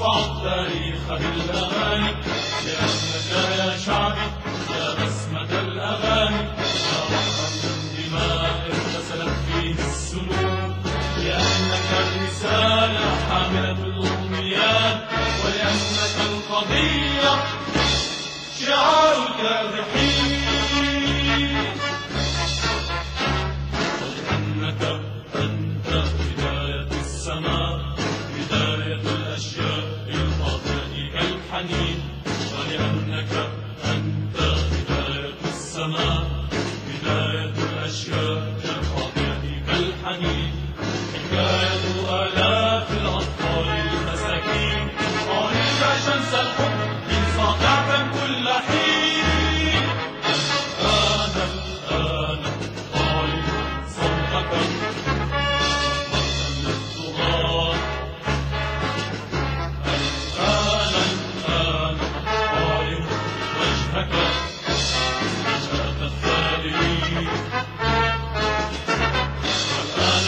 نصفع التاريخ بالأغاني، لأنك يا شعبي يا بسمة الأغاني، يا بحرا من دماء اغتسلت فيه السنون، لأنك الرسالة حاملة الأمنيات، ولأنك القضية شعار الكادحين، ولأنك أنت بداية السماء، بداية الأشياء القاطئة كالحنين، ولأنك أنت بداية السماء، بداية الأشياء القاطئة كالحنين، حكاية آلاف الأطفال المساكين، عرج شمس الحب من ساطعة كل حين. الآن طالب صوتك مرة للطغاة، الآن طالب وجهك وجهة الثالثين،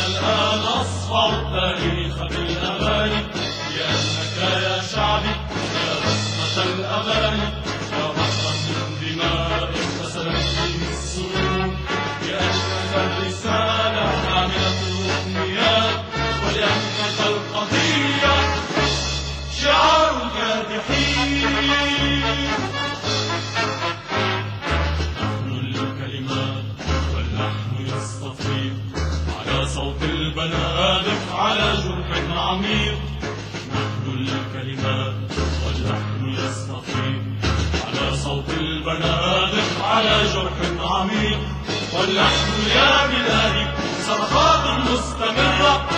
الآن أصفع التاريخ بالأغاني، لأنك يا شعبي يا بسمة الأغاني، يا بحرا من دماء اغتسلت فيه السرور، لأنك الرسالة حاملة الأمنيات، ولأنك القضية شعار الكادحين. نحن الكلمات واللحن يستطيع على صوت البنادق على جرح عميق، نحن الكلمات واللحن يستطيع على صوت البنادق على جرح عميق، واللحن يا بلادي صرخات مستمرة